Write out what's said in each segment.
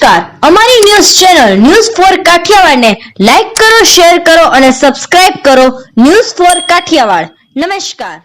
નમસ્કાર, અમારી news channel news for Kathiawad ને લાઈક કરો, શેર કરો અને સબસ્ક્રાઇબ કરો. News for Kathiawad. નમસ્કાર.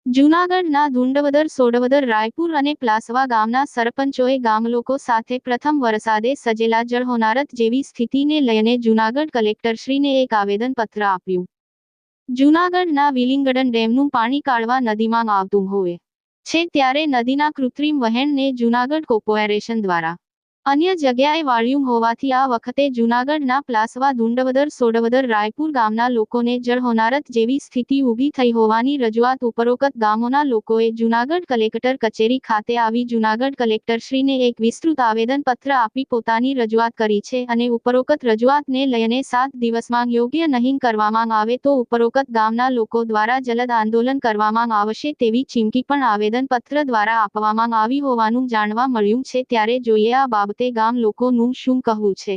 જૂનાગઢના ધુંડવદર, સોડવદર, રાયપુર અને પ્લાસવા ગામના સરપંચોએ ગામલોકો સાથે પ્રથમ વરસાદે સજેલા જળહોનારત જેવી સ્થિતિને લઈને જૂનાગઢ કલેક્ટરશ્રીને એક આવેદનપત્ર આપ્યું. જૂનાગઢના વિલિંગડન ડેમનું પાણી કાળવા નદીમાં આવતું હોય છે, ત્યારે નદીના કૃત્રિમ વહેણને જૂનાગઢ કોર્પોરેશન દ્વારા અન્ય જગ્યાએ વાળ્યું હોવાથી આ વખતે જૂનાગઢના પ્લાસવા, ધુંડવદર, સોડવદર, રાયપુર ગામના લોકોને જળહોનારત જેવી સ્થિતિ ઊભી થઈ હોવાની રજૂઆત ઉપરોક્ત ગામોના લોકોએ જૂનાગઢ કલેક્ટર કચેરી ખાતે આવી જૂનાગઢ કલેક્ટરશ્રીને એક વિસ્તૃત આવેદનપત્ર આપી પોતાની રજૂઆત કરી છે અને ઉપરોક્ત રજૂઆતને લઈને 7 દિવસમાં યોગ્ય નહીં કરવામાં આવે તો ઉપરોક્ત ગામના લોકો દ્વારા જલદ આંદોલન કરવામાં આવશે તેવી ચીમકી પણ આવેદનપત્ર દ્વારા આપવામાં આવી હોવાનું જાણવા મળ્યું છે. ત્યારે જોઈએ આ બાબતે ગામ લોકોનું શું કહેવું છે.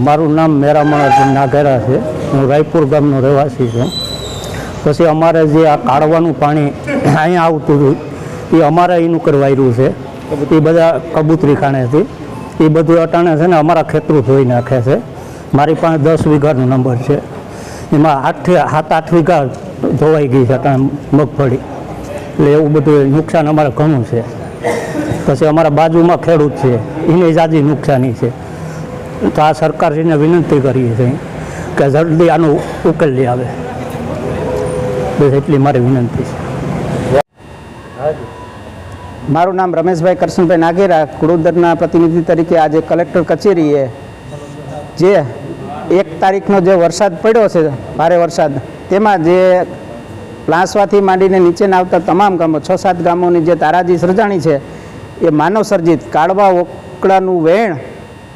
મારું નામ મેરામણ નાઘેરા છે. હું રાયપુર ગામનો રહેવાસી છું. પછી અમારે જે આ કાઢવાનું પાણી અહીંયા આવતું હતું એ અમારે એનું કરવાયું છે. એ બધા કબૂતરી ખાણેથી એ બધું અટાણે છે ને અમારા ખેતરું ધોઈ નાખે છે. મારી પાસે 10 વીઘાનો નંબર છે. એમાં 7-8 વીઘા ધોવાઈ ગઈ છે અટાણે મગફળી. એટલે એવું બધું નુકસાન અમારે ઘણું છે. પછી અમારા બાજુમાં ખેડૂત છે, એને જાજી નુકસાની છે. તો આ સરકારશ્રીને વિનંતી કરીએ છીએ કે જલ્દી આનો ઉકેલ લઈ આવે. બસ એટલી મારી વિનંતી છે. મારું નામ રમેશભાઈ કરશનભાઈ નાઘેરા, કુડોદરના પ્રતિનિધિ તરીકે આજે કલેક્ટર કચેરીએ જે 1 તારીખનો જે વરસાદ પડ્યો છે, ભારે વરસાદ, તેમાં જે પ્લાસવાથી માંડીને નીચેના આવતા તમામ ગામો 6-7 ગામોની જે તારાજી સર્જાણી છે એ માનવ સર્જિત કાળવા ઓકળાનું વહેણ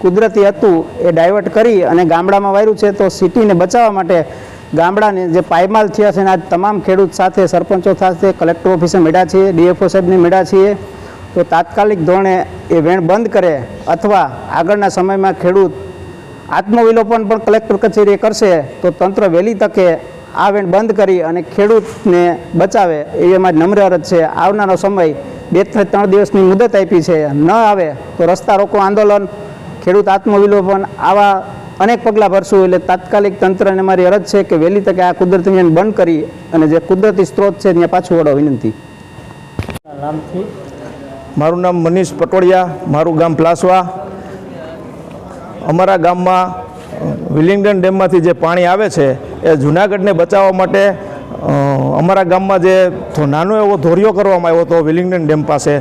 કુદરતી હતું એ ડાયવર્ટ કરી અને ગામડામાં વાર્યું છે. તો સિટીને બચાવવા માટે ગામડાને જે પાયમાલ થયા છે, આજ તમામ ખેડૂત સાથે, સરપંચો સાથે કલેક્ટર ઓફિસે મળ્યા છીએ, ડીએફઓ સાહેબને મળ્યા છીએ. તો તાત્કાલિક ધોરણે એ વેણ બંધ કરે અથવા આગળના સમયમાં ખેડૂત આત્મવિલોપન પણ કલેક્ટર કચેરીએ કરશે તો તંત્ર વહેલી તકે આ વેણ બંધ કરી અને ખેડૂતને બચાવે એવી અમારી નમ્ર અરજ છે. આવનારો સમય 2-3 દિવસની મુદત આપી છે. ન આવે તો રસ્તા રોકો આંદોલન, ખેડૂત આત્મવિલોપન, આવા અનેક પગલાં ભરશું. એટલે તાત્કાલિક તંત્રને મારી અરજ છે કે વહેલી તકે આ કુદરતી વેણ બંધ કરી અને જે કુદરતી સ્ત્રોત છે ત્યાં પાછું વળો વિનંતી. મારું નામ મનીષ પટોડિયા, મારું ગામ પ્લાસવા. અમારા ગામમાં વિલિંગડન ડેમમાંથી જે પાણી આવે છે એ જૂનાગઢને બચાવવા માટે અમારા ગામમાં જે નાનો એવો ધોરિયો કરવામાં આવ્યો હતો વિલિંગડન ડેમ પાસે,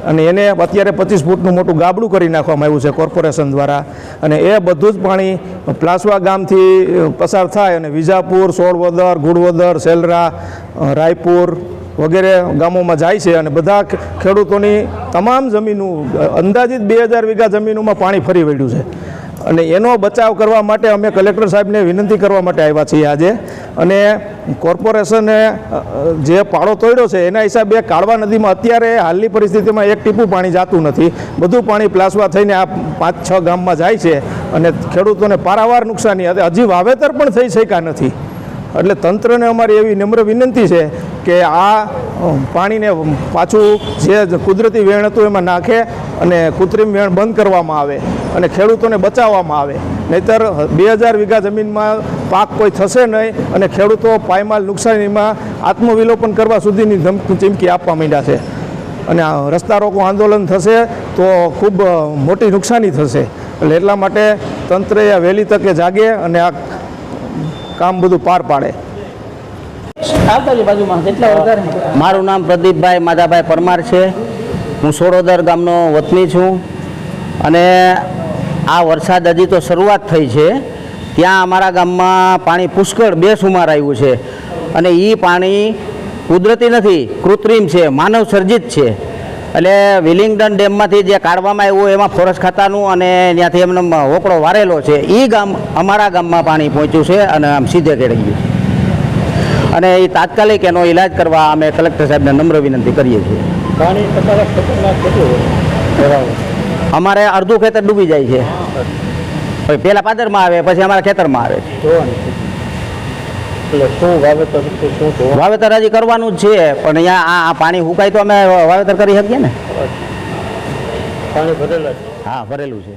અને એને અત્યારે 25 ફૂટનું મોટું ગાબડું કરી નાખવામાં આવ્યું છે કોર્પોરેશન દ્વારા. અને એ બધું જ પાણી પ્લાસવા ગામથી પસાર થાય અને વિજાપુર, સોડવદર, ગુડવદર, સેલરા, રાયપુર વગેરે ગામોમાં જાય છે. અને બધા ખેડૂતોની તમામ જમીનો, અંદાજિત 2000 વીઘા જમીનોમાં પાણી ફરી વળ્યું છે. અને એનો બચાવ કરવા માટે અમે કલેક્ટર સાહેબને વિનંતી કરવા માટે આવ્યા છીએ આજે. અને કોર્પોરેશને જે પાળો તોડ્યો છે એના હિસાબે કાળવા નદીમાં અત્યારે હાલની પરિસ્થિતિમાં 1 ટીપું પાણી જતું નથી. બધું પાણી પ્લાસવા થઈને આ 5-6 ગામમાં જાય છે અને ખેડૂતોને પારાવાર નુકસાની. હજી વાવેતર પણ થઈ શક્યા નથી. એટલે તંત્રને અમારી એવી નમ્ર વિનંતી છે કે આ પાણીને પાછું જે કુદરતી વેણ હતું એમાં નાખે અને કૃત્રિમ વેણ બંધ કરવામાં આવે અને ખેડૂતોને બચાવવામાં આવે. નહીંતર 2000 વીઘા જમીનમાં પાક કોઈ થશે નહીં અને ખેડૂતો પાયમાલ નુકસાનીમાં આત્મવિલોપન કરવા સુધીની ચીમકી આપવા માંડ્યા છે. અને રસ્તા રોકો આંદોલન થશે તો ખૂબ મોટી નુકસાની થશે. એટલે એટલા માટે તંત્રએ વહેલી તકે જાગે અને આ કામ બધું પાર પાડે. મારું નામ પ્રદીપભાઈ માધાભાઈ પરમાર છે. હું સોડોદર ગામનો વતની છું. અને આ વરસાદ હજી તો શરૂઆત થઈ છે ત્યાં અમારા ગામમાં પાણી પુષ્કળ બેસુમાર આવ્યું છે અને એ પાણી કુદરતી નથી, કૃત્રિમ છે, માનવ સર્જિત છે. એટલે વિલિંગડન ડેમમાંથી જે કાઢવામાં આવ્યું એમાં ફોરેસ્ટ ખાતાનું અને ત્યાંથી એમને હોકળો વારેલો છે એ અમારા ગામમાં પાણી પહોંચ્યું છે અને આમ સીધે કેળાઈ ગયું છે. અને એ તાત્કાલિક એનો ઈલાજ કરવા અમે કલેક્ટર સાહેબને નમ્ર વિનંતી કરીએ છીએ. પાણી તમારા ખેતરમાં કેટલું ભરાવું? અમારે અડધું ખેતર ડૂબી જાય છે, પછી પહેલાં પાદરમાં આવે પછી અમારા ખેતરમાં આવે છે. એટલે શું વાવેતર શું જોવા? વાવેતર હજી કરવાનું જ છે, પણ અહીંયા આ પાણી સુકાય તો અમે વાવેતર કરી શકીએ ને. પાણી ભરેલા છે? હા, ભરેલું છે.